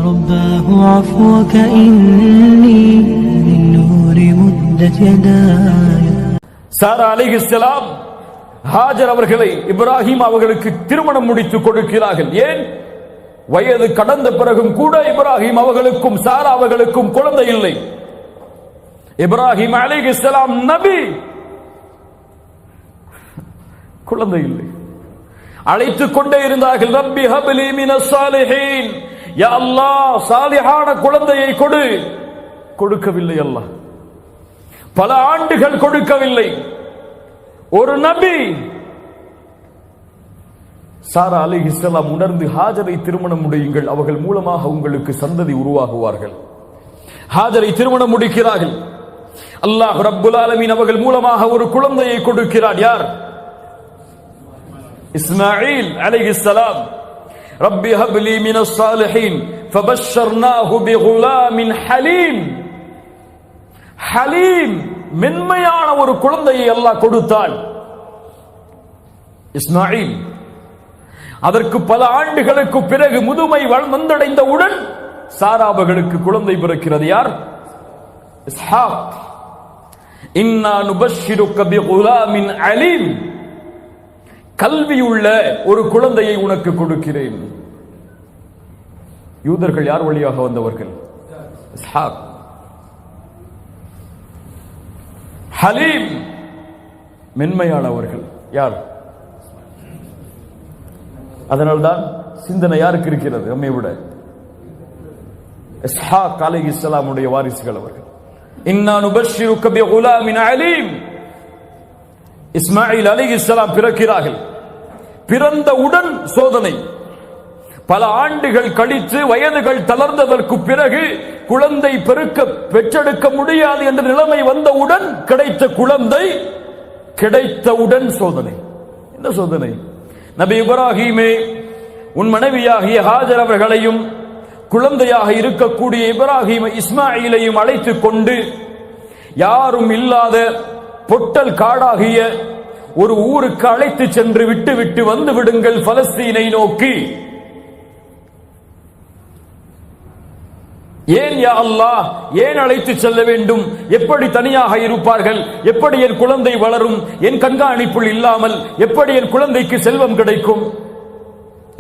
رباه عفوك إني من نور مدت يداي. சாரா அலைஹிஸ்ஸலாம் ஹாஜர் அவர்களை இப்ராஹிம் அவர்களுக்கு திருமணம் முடித்து கொடுக்கிறார்கள். ஏன்? வயது கடந்த பிறகும் கூட இப்ராஹிம் அவர்களுக்கும் சாரா அவர்களுக்கும் குழந்தை இல்லை. இப்ராஹிம் அலைஹிஸ்ஸலாம் நபி, குழந்தை இல்லை. அழைத்துக் கொண்டே இருந்தார்கள். ரப்பி ஹப்லி மினஸ் சாலிஹீன், யா அல்லாஹ் சாலிஹான குழந்தையை கொடு. கொடுக்கவில்லை அல்லாஹ். பல ஆண்டுகள் கொடுக்கவில்லை. ஒரு நபி. சாரா அலைஹிஸ்ஸலாம் உணர்ந்து ஹாஜரை திருமணம் முடியுங்கள், அவர்கள் மூலமாக உங்களுக்கு சந்ததி உருவாகுவார்கள். ஹாஜரை திருமணம் முடிக்கிறார்கள். அல்லாஹ் ரப்புல் ஆலமீன் அவர்கள் மூலமாக ஒரு குழந்தையை கொடுக்கிறார். யார்? இஸ்மாயில் அலைஹிஸ்ஸலாம். ரப்பி ஹப்லி மினஸ் சாலிஹீன் ஃபபஷர்னாஹு பிகுலாமின் ஹலீம். ஹலீம், மென்மையான ஒரு குழந்தையை அல்லாஹ் கொடுத்தான். இஸ்மாயில். அதற்கு பல ஆண்டுகளுக்கு பிறகு முதுமை வந்தடைந்தவுடன் சாராபகளுக்கு குழந்தை பிறக்கிறது. யார்? இஸ்ஹாக். இன்னா நுபஷ்ஷிருக பிகுலாமின் அலீம், கல்வியுள்ள ஒரு குழந்தையை உனக்கு கொடுக்கிறேன். யூதர்கள் யார் வழியாக வந்தவர்கள்? இஸ்ஹாக். ஹலீம், மென்மையானவர்கள். யார்? அதனால்தான் சிந்தனை யாருக்கு இருக்கிறது நம்மை விட? இஸ்ஹாக் அலைஹிஸ்ஸலாமுடைய வாரிசுகள் அவர்கள். இன்னா நுபஷ்ஷிருக பிகுலாமின் அலீம். இஸ்மாயில் அலைஹிஸ்ஸலாம் பிறக்கிறார்கள். பிறந்தவுடன் சோதனை. பல ஆண்டுகள் கழித்து வயதுகள் தளர்ந்ததற்கு பிறகு குழந்தை பெற்றெடுக்க முடியாது என்ற நிலைமை வந்தவுடன் கிடைத்த குழந்தை, கிடைத்தவுடன் சோதனை. என்ன சோதனை? நபி இப்ராஹீமே, உன் மனைவியாகிய ஹாஜர் அவர்களையும் குழந்தையாக இருக்கக்கூடிய இப்ராஹீம் இஸ்மாயிலையும் அழைத்துக் கொண்டு யாரும் இல்லாத பொட்டல் காடாகிய ஒரு ஊருக்கு அழைத்து சென்று விட்டு வந்து விடுங்கள் பலஸ்தீனை நோக்கி. ஏன் யா அல்லாஹ், ஏன் அழைத்து செல்ல வேண்டும்? எப்படி தனியாக இருப்பார்கள்? எப்படி என் குழந்தை வளரும்? என் கண்காணிப்புள் இல்லாமல் எப்படி என் குழந்தைக்கு செல்வம் கிடைக்கும்?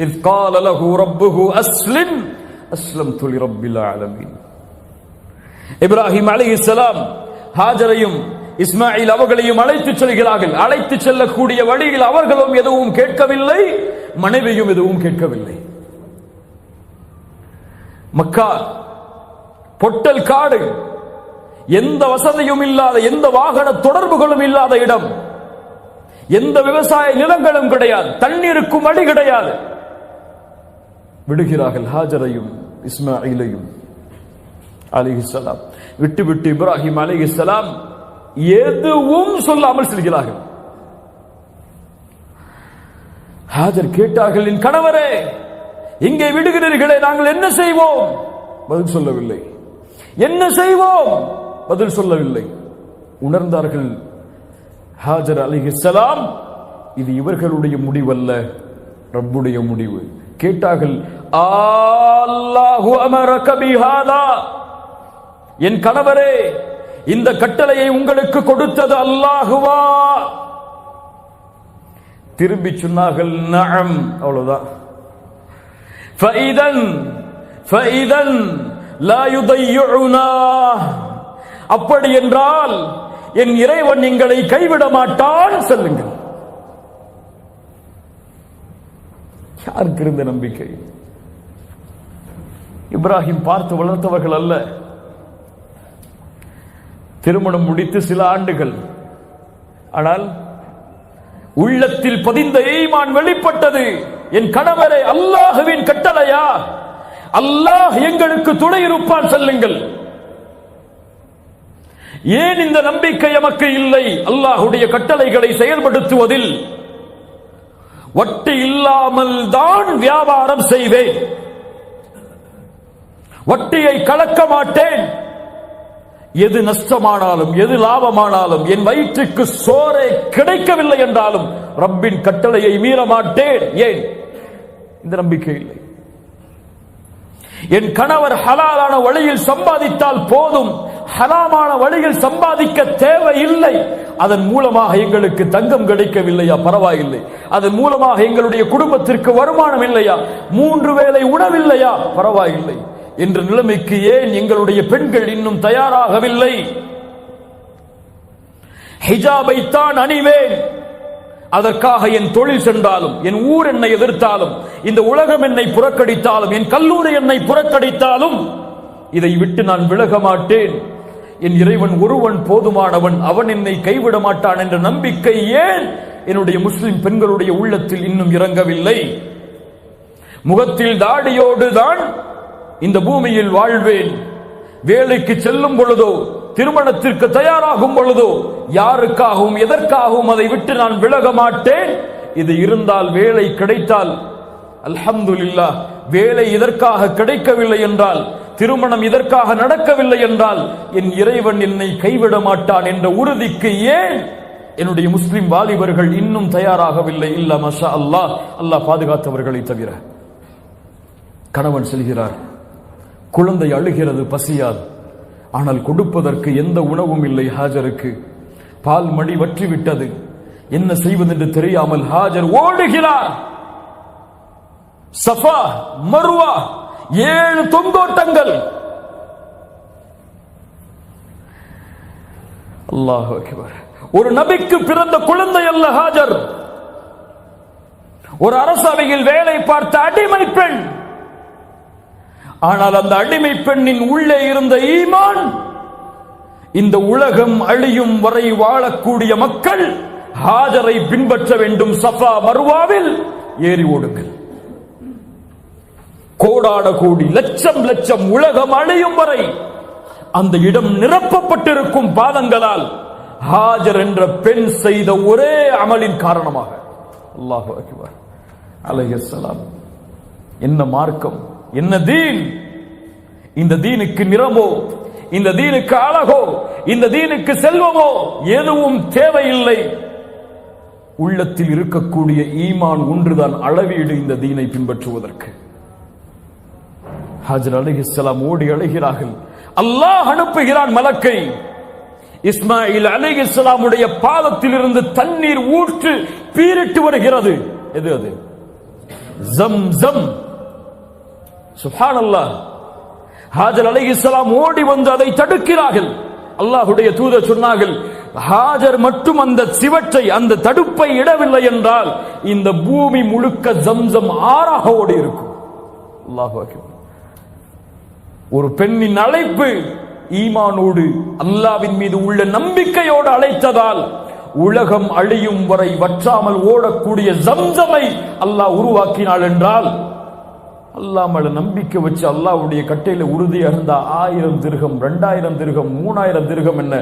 இஸ் கால லஹு ரப்புஹு அஸ்லிம் அஸ்லம்து லிரப்பில் ஆலமீன். இப்ராஹிம் அலைஹிஸ்ஸலாம் ஹாஜரையும் இஸ்மாயில் அவர்களையும் அழைத்து செல்கிறார்கள். அழைத்து செல்லக்கூடிய வழியில் அவர்களும் எதுவும் கேட்கவில்லை, மனைவியும் எதுவும் கேட்கவில்லை. மக்கா பொட்டல் காடு, எந்த வசதியும் இல்லாத, எந்த வாகன தொடர்புகளும் இல்லாத இடம், எந்த விவசாய நிலங்களும் கிடையாது, தண்ணீருக்கும் வழி கிடையாது. விடுகிறார்கள் ஹாஜரையும் இஸ்மாயிலையும் அலைஹிஸ்ஸலாம். விட்டு இப்ராஹிம் அலைஹிஸ்ஸலாம் எதுவும் சொல்லாமல் செல்கிறார்கள். ஹாஜர் கேட்டார்கள், என் கணவரே, இங்கே விடுகிறீர்களே, நாங்கள் என்ன செய்வோம்? பதில் சொல்லவில்லை. என்ன செய்வோம்? பதில் சொல்லவில்லை. உணர்ந்தார்கள் ஹாஜர் அலைஹிஸ்ஸலாம், இது இவர்களுடைய முடிவல்ல, ரப்புடைய முடிவு. கேட்டார்கள், அல்லாஹு அமரக பிஹாதா, என் கணவரே, இந்த கட்டளையை உங்களுக்கு கொடுத்தது அல்லாஹுவா? திரும்பி சொன்னார்கள், நஅம். அவ்வளவுதான். ஃபஇதன் லா யுதையுனா, அப்படி என்றால் என் இறைவன் எங்களை கைவிட மாட்டான், சொல்லுங்கள். யாருக்கு இருந்த நம்பிக்கை? இப்ராஹிம் பார்த்து வளர்த்தவர்கள் அல்ல. திருமணம் முடித்து சில ஆண்டுகள், ஆனால் உள்ளத்தில் பதிந்த ஈமான் வெளிப்பட்டது. என் கணவரே, அல்லாஹ்வின் கட்டளையா? அல்லாஹ் எங்களுக்கு துணை இருப்பான், சொல்லுங்கள். ஏன் இந்த நம்பிக்கை எமக்கு இல்லை? அல்லாஹ்வுடைய கட்டளைகளை செயல்படுத்துவதில் வட்டி இல்லாமல் தான் வியாபாரம் செய்வேன், வட்டியை கலக்க மாட்டேன். எது நஷ்டமானாலும் எது லாபமானாலும், என் வயிற்றுக்கு சோறே கிடைக்கவில்லை என்றாலும் ரப்பின் கட்டளையை மீற மாட்டேன். ஏன்? இந்த நம்பிக்கை இல்லை. என் கணவர் ஹலாலான வழியில் சம்பாதித்தால் போதும், ஹராமான வழியில் சம்பாதிக்க தேவையில்லை. அதன் மூலமாக எங்களுக்கு தங்கம் கிடைக்கவில்லையா, பரவாயில்லை. அதன் மூலமாக எங்களுடைய குடும்பத்திற்கு வருமானம் இல்லையா, 3 வேளை உணவில்லையா, பரவாயில்லை என்ற நிலைமைக்கு ஏன் எங்களுடைய பெண்கள் இன்னும் தயாராகவில்லை? ஹிஜாபை தான் அணிவேன், அதற்காக என் தொழில் சென்றாலும், என் ஊர் என்னை எதிர்த்தாலும், இந்த உலகம் என்னை புறக்கணித்தாலும், என் கல்லூரி என்னை புறக்கணித்தாலும் இதை விட்டு நான் விலக மாட்டேன். என் இறைவன் ஒருவன் போதுமானவன், அவன் என்னை கைவிட மாட்டான் என்ற நம்பிக்கை ஏன் என்னுடைய முஸ்லிம் பெண்களுடைய உள்ளத்தில் இன்னும் இறங்கவில்லை? முகத்தில் தாடியோடு தான் இந்த பூமியில் வாழ்வேன், வேலைக்கு செல்லும் பொழுதோ, திருமணத்திற்கு தயாராகும் பொழுதோ யாருக்காகவும் எதற்காகவும் அதை விட்டு நான் விலக மாட்டேன். இது இருந்தால், வேலை கிடைத்தால் அல்ஹம்துலில்லாஹ். வேலை இதற்காக கிடைக்கவில்லை என்றால், திருமணம் இதற்காக நடக்கவில்லை என்றால், என் இறைவன் என்னை கைவிட மாட்டான் என்ற உறுதிக்கு ஏன் என்னுடைய முஸ்லிம் வாலிபர்கள் இன்னும் தயாராகவில்லை? இல்ல மஷா அல்லாஹ், அல்லாஹ் பாதுகாத்தவர்களை தவிர. கணவன் செல்கிறார், குழந்தை அழுகிறது, பசியாது. ஆனால் கொடுப்பதற்கு எந்த உணவும் இல்லை ஹாஜருக்கு. பால் மடி வற்றிவிட்டது, என்ன செய்வதென்று தெரியாமல் ஹாஜர் ஓடுகிறார். Safa Marwa 7 தொங்கோட்டங்கள். அல்லாஹு அக்பர். ஒரு நபிக்கு பிறந்த குழந்தை அல்ல ஹாஜர், ஒரு அரசவையில் வேலை பார்த்த அடிமை பெண். ஆனால் அந்த அடிமை பெண்ணின் உள்ளே இருந்த ஈமான், இந்த உலகம் அழியும் வரை வாழக்கூடிய மக்கள் ஹாஜரை பின்பற்ற வேண்டும். சஃபா மர்வாவில் ஏறி ஓடுங்கள். கோடான கோடி, லட்சம் லட்சம், உலகம் அழியும் வரை அந்த இடம் நிரப்பப்பட்டிருக்கும் பாதங்களால் ஹாஜர் என்ற பெண் செய்த ஒரே அமலின் காரணமாக. அல்லாஹு அக்பர். அலைஹிஸ்ஸலாம். என்ன மார்க்கம், என்ன தீன்! இந்த தீனுக்கு நிறமோ, இந்த தீனுக்கு அழகோ, இந்த தீனுக்கு செல்வமோ எதுவும் தேவையில்லை. உள்ளத்தில் இருக்கக்கூடிய ஈமான் ஒன்றுதான் அளவீடு இந்த தீனை பின்பற்றுவதற்கு. ஹாஜர் அலைஹிஸ்ஸலாம் ஓடி அழைகிறார்கள். அல்லாஹ் அனுப்புகிறான் மலக்கை. இஸ்மாயில் அலைஹிஸ்ஸலாமுடைய பாதத்தில் இருந்து தண்ணீர் ஊற்று பீரிட்டு வருகிறது. எது அது? ஜம்ஸம். சுப்ஹானல்லாஹ். ஹாஜர் அலைஹிஸ்ஸலாம் ஓடி வந்து அதை தடுக்கிறார்கள். அல்லாஹ்வுடைய தூதர் சொன்னார்கள், ஹாஜர் மட்டும் அந்த சிவற்றை, அந்த தடுப்பை இடவில்லை என்றால் இந்த பூமி முழுக்க ஜம்ஸம் ஆறாக ஓடி இருக்கும். அல்லாஹு அக்பர். ஒரு பெண்ணின் அழைப்பு ஈமானோடு, அல்லாஹ்வின் மீது உள்ள நம்பிக்கையோடு அழைத்ததால் உலகம் அழியும் வரை வற்றாமல் ஓடக்கூடிய ஜம்ஸமை அல்லாஹ் உருவாக்கினாள் என்றால், அல்லாஹ் மேல நம்பிக்கை வச்சு அல்லாஹ்வுடைய கட்டையில உறுதியா இருந்தா 1000 திர்ஹம், 2000 திர்ஹம், 3000 திர்ஹம் என்ன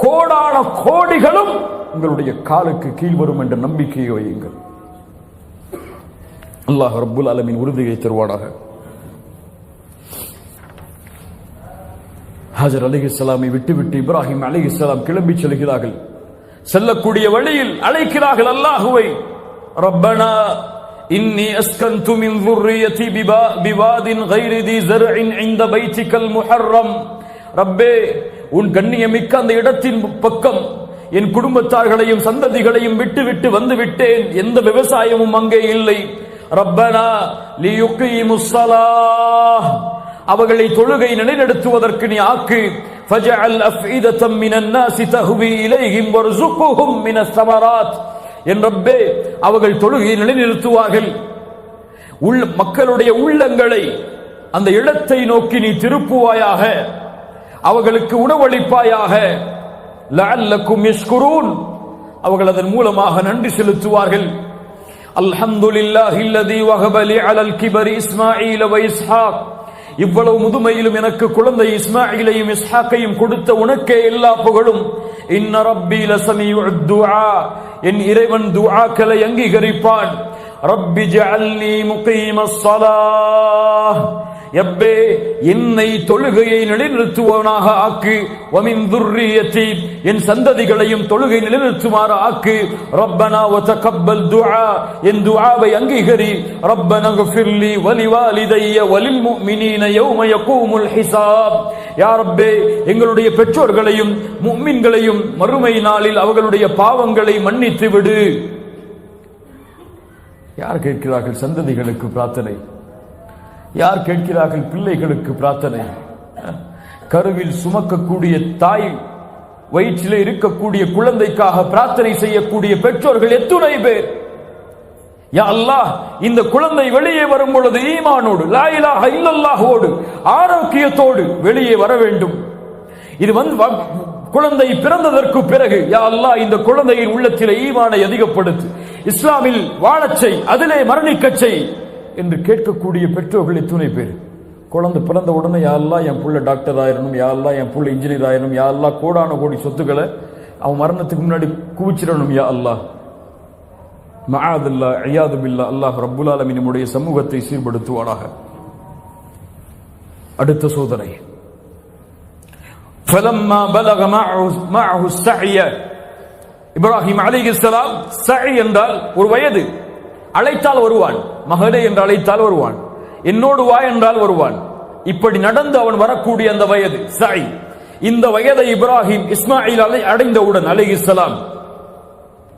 கோடான கோடிகளும் உங்களுடைய காலுக்கு கீழ் வரும் என்ற நம்பிக்கையை வையுங்கள். அல்லாஹ் ரப்புல் ஆலமீன் உறுதியை தருவானாக. ஹாஜர் அலைஹிஸ்ஸலாமை விட்டுவிட்டு இப்ராஹிம் அலைஹிஸ்ஸலாம் கிளம்பி செல்கிறார்கள். செல்லக்கூடிய வழியில் அழைக்கிறார்கள் அல்லாஹுவை. ரப்பனா இன்னி அஸ்கன்து மின் ذُرِّيَّتِي بِوَادٍ غَيْرِ ذِي زَرْعٍ عِندَ بَيْتِكَ الْمُحَرَّمِ. ரப்பே, உன் கண்ணியமிக்க அந்த இடத்தின் பக்கம் என் குடும்பத்தார்களையும் சந்ததிகளையும் விட்டுவிட்டு வந்து விட்டேன். எந்த விவசாயமும் அங்கே இல்லை. ரப்பனா லியுகீமுஸ் ஸலாஹ், அவர்களை தொழுகை நிலைநிறுத்துவதற்கு நீ ஆக்கு. ஃபஜஅல் அஃஇதத்தம் மினன் நாஸி தஹ்வி இலைஹிம் வர்ஸுக்ஹும் மினஸ் ஸமராத். என் ரப்பே, அவர்கள் தொழுகையை நிலைநிறுத்துவார்கள். மக்களுடைய உள்ளங்களை அந்த இடத்தை நோக்கி நீ திருப்புவாயாக, அவர்களுக்கு உணவளிப்பாயாக. லஅல்லக்கும் யஷ்குரூன், அவர்கள் அதன் மூலமாக நன்றி செலுத்துவார்கள். அல்ஹம்துலில்லாஹில்லதீ வஹப லி அலல் கிபரி இஸ்மாஈல வ இஸ்ஹாக். இவ்வளவு முதுமையிலும் எனக்கு குழந்தை இஸ்மாயிலையும் இஸ்ஹாக்கையும் கொடுத்த உனக்கே எல்லா புகழும். இன்ன ரப்பி லஸமீஉத் துஆ, என் இறைவன் துஆக்களை அங்கீகரிப்பான். ரப்பி ஜஅல்னி முகீமஸ் ஸலாஹ், ரப்பே என்னை தொழுகையை நிலைநிறுத்துவனாக ஆக்கு, வமின் துர்ரியத்தி என் சந்ததிகளையும் தொழுகை நிலைநிறுத்துமாறு ஆக்கு, ரப்பனா வ தகப்பல் துஆ என் துஆவை அங்கீகரி, ரப்பனா ஃபிர்லி வலிவாலிதைய வலில் முஃமினீன யௌம யகூமுல் ஹிசாப். யா ரப்பே எங்களுடைய பெற்றோர்களையும் முஃமின்களையும் மறுமை நாளில் அவர்களுடைய பாவங்களை மன்னித்து விடு. யார் கேட்கிறார்கள் சந்ததிகளுக்கு பிரார்த்தனை? யார் கேட்கிறார்கள் பிள்ளைகளுக்கு பிரார்த்தனை? கருவில் சுமக்கக்கூடிய தாய், வயிற்றிலே இருக்கக்கூடிய குழந்தைக்காக பிரார்த்தனை செய்யக்கூடிய பெற்றோர்கள் எத்துணை பேர்? யா அல்லாஹ், இந்த குழந்தை வெளியே வரும் பொழுது ஈமானோடு, லா இலாஹ இல்லல்லாஹோடு, ஆரோக்கியத்தோடு வெளியே வர வேண்டும். இது குழந்தை பிறந்ததற்கு பிறகு யா அல்லாஹ் இந்த குழந்தையின் உள்ளத்திலே ஈமானை அதிகப்படுத்து, இஸ்லாமில் வாழச் செய், அதிலே மரணிக்கச் செய் என்று கேட்கக்கூடிய பெற்றோர்கள் எத்துணை பேர்? குழந்தை பிறந்த உடனே யா அல்லாஹ் என் புள்ள டாக்டர் ஆயிரணும், யா அல்லாஹ் என் புள்ள இன்ஜினியர் ஆயிரணும், யா அல்லாஹ் கோடான கோடி சொத்துக்களை அவன் மரணத்துக்கு முன்னாடி குவிச்சிடணும், யா அல்லாஹ் மஆதுல்லா இயாது பில்லா. அல்லாஹ் ரப்புல் ஆலமீன் நம்முடைய சமூகத்தை சீர்படுத்துவானாக. அடுத்த சோதனை, فلما بلغ معه السعي இப்ராஹிம் அலைஹிஸ்ஸலாம், சஇ என்றால் ஒரு வயது, அழைத்தால் வருவான், மகனே என்று அழைத்தால் வருவான், என்னோடு வா என்றால் வருவான். இப்படி நடந்து அவன் வரக்கூடிய அந்த வயது சஇ. இந்த வயதை இப்ராஹிம் இஸ்மாயில் அடைந்தவுடன் அலைஹிஸ்ஸலாம்,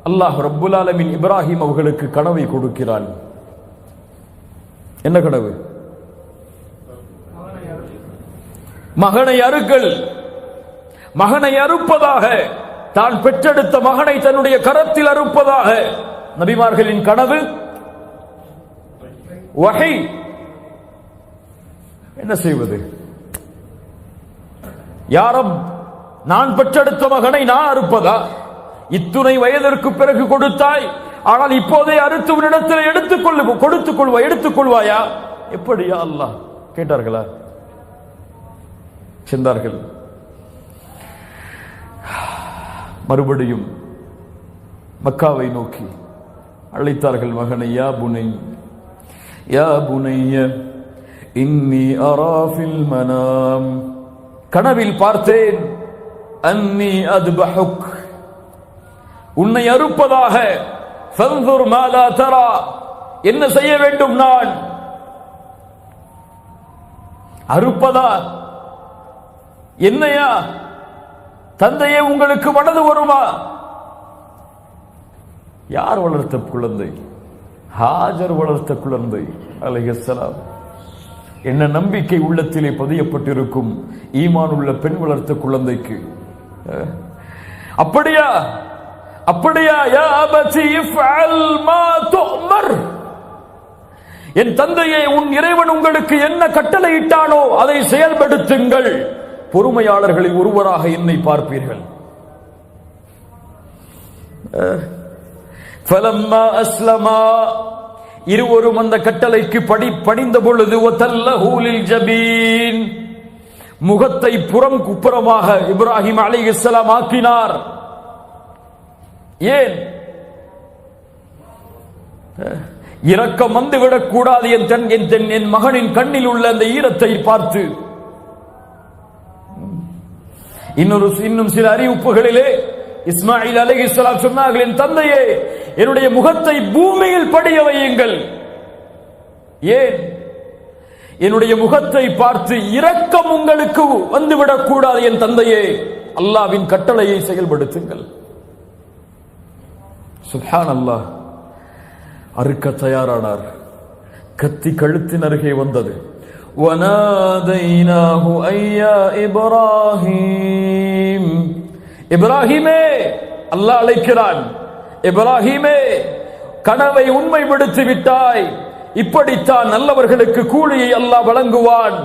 அல்லாஹ் ரப்புல் ஆலமீன் இப்ராஹிம் அவர்களுக்கு கனவை கொடுக்கிறான். என்ன கனவு? மகனை அறுக்கல், மகனை அறுப்பதாக, தான் பெற்றெடுத்த மகனை தன்னுடைய கரத்தில் அறுப்பதாக நபிமார்களின் கனவு. வஹி. என்ன செய்வது? யா ரப், நான் பெற்றெடுத்த மகனை நான் அறுப்பதா? இத்துணை வயதிற்கு பிறகு கொடுத்தாய், ஆனால் இப்போதே அறுத்து உன்னிடத்தில் எடுத்துக்கொள்வாயா? எப்படியா அல்லாஹ் கேட்டார்களா? சென்றார்கள். மறுபடியும் மக்காவை நோக்கி அழைத்தார்கள் மகனை. யா புனை, யா புனைய இன்னி அரா ஃபில் மனாம், கனவில் பார்த்தேன், அன்னி அத்பஹுக், உன்னை அறுப்பதாக, ஃபன்துர் மா லா தரா, என்ன செய்ய வேண்டும் நான்? அறுப்பதா? என்னையா? தந்தையே உங்களுக்கு மனது வருமா? யார் வளர்த்த குழந்தை? ஹாஜர் வளர்த்த குழந்தை அலைஹிஸ்ஸலாம். என்ன நம்பிக்கை உள்ளத்திலே பதியப்பட்டிருக்கும் ஈமான் உள்ள பெண் வளர்த்த குழந்தைக்கு. அப்படியா? அப்படியா? யா அபதி இஃஅல் மா துஅமர், என் தந்தையே உன் இறைவன் உங்களுக்கு என்ன கட்டளையிட்டானோ அதை செயல்படுத்துங்கள், பொறுமையாளர்களில் ஒருவராக என்னை பார்ப்பீர்கள். ஃபலம்மா அஸ்லமா, இருவரும் அந்த கட்டளைக்கு பணிந்த பொழுது, வதல்லஹு லில் ஜபீன், முகத்தை புறமாக இப்ராஹிம் அலைஹிஸ்ஸலாம் ஆக்கினார். ஏன்? இரக்கம் வந்துவிடக் கூடாது என் மகனின் கண்ணில் உள்ள அந்த ஈரத்தை பார்த்து. இன்னும் சில அறிவிப்புகளிலே இஸ்மாயில் அலைஹிஸ்ஸலாம் சொன்னார்கள், என் தந்தையே என்னுடைய முகத்தை பூமியில் படிய வையுங்கள். ஏன்? என்னுடைய முகத்தை பார்த்து இரக்கம் உங்களுக்கு வந்துவிடக் கூடாது என் தந்தையே, அல்லாஹ்வின் கட்டளையை செயல்படுத்துங்கள். சுப்ஹானல்லாஹ். அறுக்க தயாரானார். கத்தி கழுத்தின் அருகே வந்தது. وَنَادَيْنَاهُ أَيْ يَا إِبْرَاهِيمُ, இப்ராஹிமே, அல்லாஹ் அழைக்கிறான். இப்ராஹிமே, கனவை உண்மைப்படுத்தி விட்டாய், இப்படித்தான் நல்லவர்களுக்கு கூலியை அல்லாஹ் வழங்குவான்.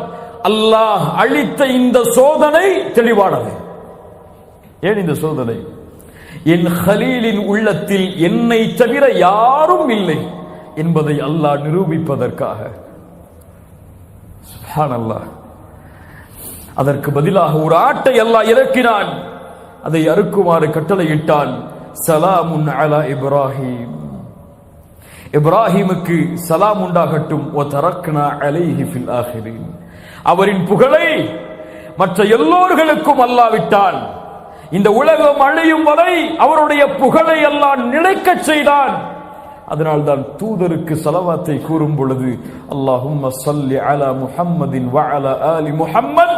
அல்லாஹ் அளித்த இந்த சோதனை தெளிவானது. ஏன் இந்த சோதனை? என் ஹலீலின் உள்ளத்தில் என்னை தவிர யாரும் இல்லை என்பதை அல்லாஹ் நிரூபிப்பதற்காக. சுப்ஹானல்லாஹ். அதற்கு பதிலாக ஒரு ஆட்டை அல்லாஹ் இறக்கினான். அதை அறுக்குமாறு கட்டளையிட்டான். சலாமுன் அலா இப்ராஹிம், இப்ராஹிமுக்கு சலாம் உண்டாகட்டும். வதரக்னா அலைஹி ஃபில் ஆகிரீன். அவரின் புகழை மற்ற எல்லோர்களுக்கும் அல்லாவிட்டான். இந்த உலகம் அழியும் வரை அவருடைய புகழை அல்லாஹ் நிலைக்கச் செய்தான். அதனால்தான் தூதருக்கு ஸலவாத்தை கூறும் பொழுது அல்லாஹும்ம ஸல்லி அலா முஹம்மதின் வ அலா ஆலி முஹம்மத்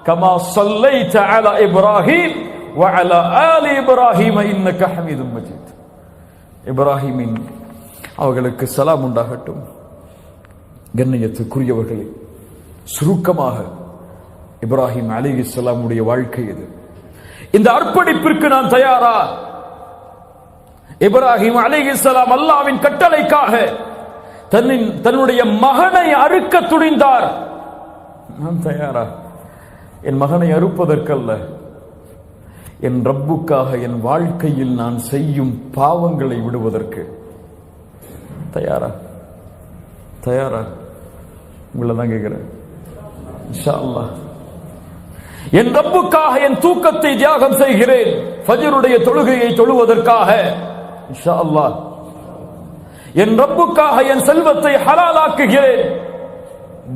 கமா ஸல்லைத அலா இப்ராஹீம் வ அலா ஆலி இப்ராஹீம் இன்னக ஹமீதும் மஜீத். இப்ராஹிமின் அவர்களுக்கு சலாம் உண்டாகட்டும். கண்ணியத்துக்குரியவர்களே, சுருக்கமாக இப்ராஹிம் அலைஹிஸ்ஸலாமுடைய வாழ்க்கை இது. இந்த அர்ப்பணிப்பிற்கு நான் தயாரா? இப்ராஹிம் அலைஹிஸ்ஸலாம் அல்லாஹ்வின் கட்டளைக்காக தன்னுடைய மகனை அறுக்க துணிந்தார். நான் தயாரா? என் மகனை அறுப்பதற்கல்ல, என் ரப்புக்காக என் வாழ்க்கையில் நான் செய்யும் பாவங்களை விடுவதற்கு தயாரா? தயாரா? உங்களை தான் கேட்கிறேன். இன்ஷா அல்லாஹ் என் ரப்புக்காக என் தூக்கத்தை தியாகம் செய்கிறேன், ஃபஜ்ருடைய தொழுகையை தொழுவதற்காக. இன்ஷா அல்லாஹ் என் ரப்புக்காக என் செல்வத்தை ஹலாலாக்குகிறேன்.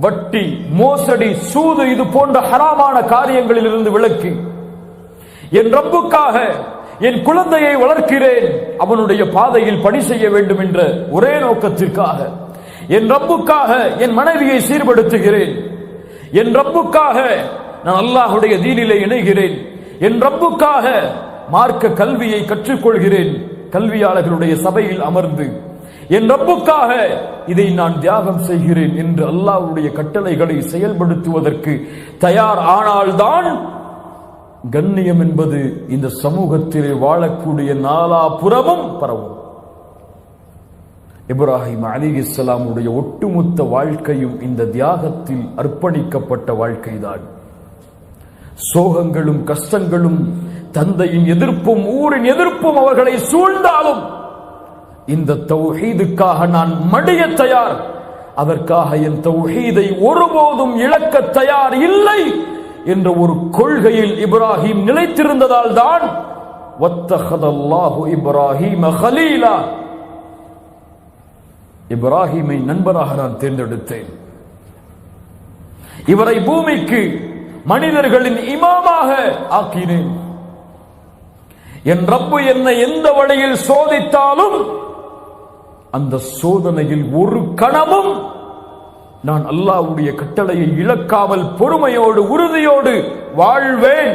வட்டி, மோசடி, சூது இது போன்ற ஹராமான காரியங்களில் இருந்து விலக்கி என் ரப்புக்காக என் குழந்தையை வளர்க்கிறேன், அவனுடைய பாதையில் பணி செய்ய வேண்டும் என்ற ஒரே நோக்கத்திற்காக. என் ரப்புக்காக என் மனைவியை சீர்படுத்துகிறேன். என் ரப்புக்காக நான் அல்லாஹ்வுடைய தீனிலே இணைகிறேன். என் ரப்புக்காக மார்க்க கல்வியை கற்றுக்கொள்கிறேன், கல்வியாளர்களுடைய சபையில் அமர்ந்து. என் ரப்புக்காக இதை நான் தியாகம் செய்கிறேன் என்று அல்லாஹ்வுடைய கட்டளைகளை செயல்படுத்துவதற்கு தயார் ஆனால்தான் கண்ணியம் என்பது இந்த சமூகத்திலே வாழக்கூடிய நாலாபுறமும் பரவும். இப்ராஹிம் அலைஹிஸ்ஸலாமுடைய ஒட்டுமொத்த வாழ்க்கையும் இந்த தியாகத்தில் அர்ப்பணிக்கப்பட்ட வாழ்க்கைதான். சோகங்களும் கஷ்டங்களும், தந்தையின் எதிர்ப்பும் ஊரின் எதிர்ப்பும் அவர்களை சூழ்ந்தாலும் இந்த தௌஹீதுக்காக நான் மடிய தயார், அதற்காக என் தௌஹீதை ஒருபோதும் இழக்க தயார் இல்லை என்ற ஒரு கொள்கையில் இப்ராஹிம் நிலைத்திருந்ததால் தான் வத்தஹதல்லாஹு இப்ராஹீம கலீலா, இப்ராஹிமை நண்பராக நான் தேர்ந்தெடுத்தேன். இவரை பூமிக்கு மனிதர்களின் இமாமாக ஆக்கினேன். என் ரப்பு என்னை எந்த வழியில் சோதித்தாலும் அந்த சோதனையில் ஒரு கணமும் நான் அல்லாஹ்வுடைய கட்டளையை இழக்காமல் பொறுமையோடு உறுதியோடு வாழ்வேன்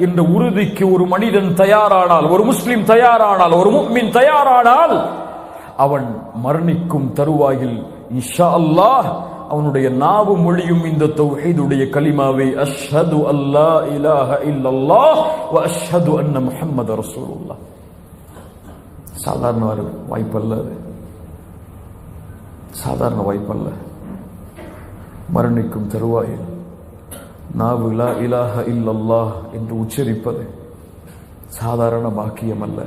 என்ற உறுதிக்கு ஒரு மனிதன் தயாரானால், ஒரு முஸ்லிம் தயாரானால், ஒரு முஃமின் தயாரானால், அவன் மரணிக்கும் தருவாயில் இன்ஷா அல்லாஹ் அவனுடைய நாவு மொழியும் இந்த தௌஹீதுடைய கலிமாவை அஷ்ஹது அல்லா இலாஹ இல்லல்லாஹ் வ அஷ்ஹது அன்ன முஹம்மத ரசூலுல்லாஹ். சாதாரண வாய்ப்பல்ல, சாதாரண வாய்ப்பல்ல. மரணிக்கும் தருவாயில் நாவு லா இலாஹ இல்லல்லாஹ் என்று உச்சரிப்பது சாதாரண பாக்கியம் அல்ல.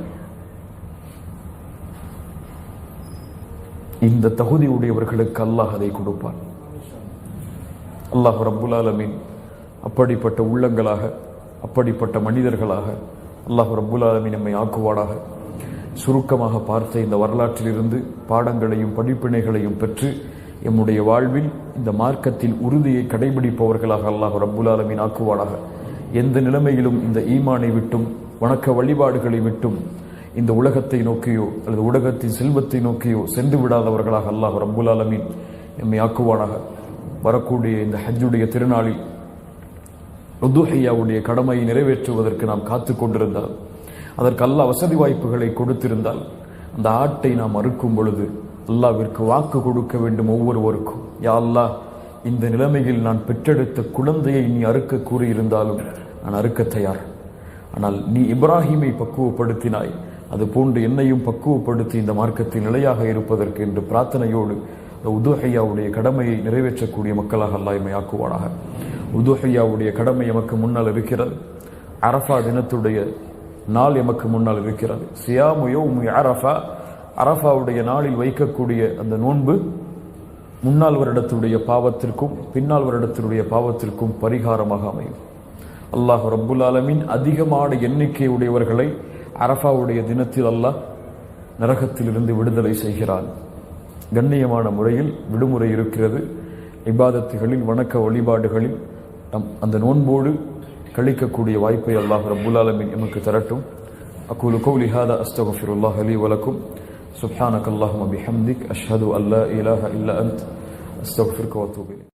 இந்த தகுதி உடையவர்களுக்கு அல்லாஹ் அதை கொடுப்பான். அல்லாஹ் ரப்புல் ஆலமீன் அப்படிப்பட்ட உள்ளங்களாக, அப்படிப்பட்ட மனிதர்களாக அல்லாஹ் ரப்புல் ஆலமீன் நம்மை ஆக்குவானாக. சுருக்கமாக பார்த்த இந்த வரலாற்றிலிருந்து பாடங்களையும் படிப்பினைகளையும் பெற்று எம்முடைய வாழ்வில் இந்த மார்க்கத்தில் உறுதியை கடைபிடிப்பவர்களாக அல்லாஹ் ரப்புல் ஆலமீன் ஆக்குவானாக. எந்த நிலைமையிலும் இந்த ஈமானை விட்டும் வணக்க வழிபாடுகளை விட்டும் இந்த உலகத்தை நோக்கியோ அல்லது உலகத்தின் செல்வத்தை நோக்கியோ சென்று விடாதவர்களாக அல்லாஹ் ரப்புல் ஆலமீன் எம்மை ஆக்குவானாக. வரக்கூடிய இந்த ஹஜ்ஜுடைய திருநாளில் உதுஹியாவுடைய கடமையை நிறைவேற்றுவதற்கு நாம் காத்து கொண்டிருந்தால், அதற்கு அல்லாஹ் வசதி வாய்ப்புகளை கொடுத்திருந்தால், அந்த ஆட்டை நாம் அறுக்கும் பொழுது அல்லாஹ்விற்கு வாக்கு கொடுக்க வேண்டும் ஒவ்வொருவருக்கும். யா அல்லாஹ், இந்த நிலைமையில் நான் பெற்றெடுத்த குழந்தையை நீ அறுக்க கூறியிருந்தாலும் நான் அறுக்க தயார். ஆனால் நீ இப்ராஹிமை பக்குவப்படுத்தினாய், அது போன்று என்னையும் பக்குவப்படுத்தி இந்த மார்க்கத்தில் நிலையாக இருப்பதற்கு என்று பிரார்த்தனையோடு உதுஹியாவுடைய கடமையை நிறைவேற்றக்கூடிய மக்களாக அல்லாஹ் எம்மை ஆக்குவானாக. உதுஹியாவுடைய கடமை எமக்கு முன்னால் இருக்கிறது. அரஃபா தினத்துடைய நாள் எமக்கு முன்னால் இருக்கிறது. சியாமு யௌமி அரஃபா, அரஃபாவுடைய நாளில் வைக்கக்கூடிய அந்த நோன்பு முன்னாள் வருடத்துடைய பாவத்திற்கும் பின்னால் வருடத்தினுடைய பாவத்திற்கும் பரிகாரமாக அமையும். அல்லாஹ் ரப்புல் ஆலமீன் அதிகமான எண்ணிக்கை உடையவர்களை அரஃபாவுடைய தினத்தில் அல்லாஹ் நரகத்திலிருந்து விடுதலை செய்கிறான். கண்ணியமான முறையில் விடுமுறை இருக்கிறது. இபாதத்துகளில், வணக்க வழிபாடுகளில் அந்த நோன்போடு கழிக்கக்கூடிய வாய்ப்பை அல்லாஹ் ரப்புல் ஆலமீன் எமக்கு தரட்டும். அகூலு கௌலி ஹாதா அஸ்தக்ஃபிருல்லாஹ் லீ வ லக்கும். சுப்ஹானக அல்லாஹும்ம பிஹம்திக் அஷ்ஹது அன் லா இலாஹா இல்லா அன்த் அஸ்தக்ஃபிருக வ அத்தூபு இலைக்.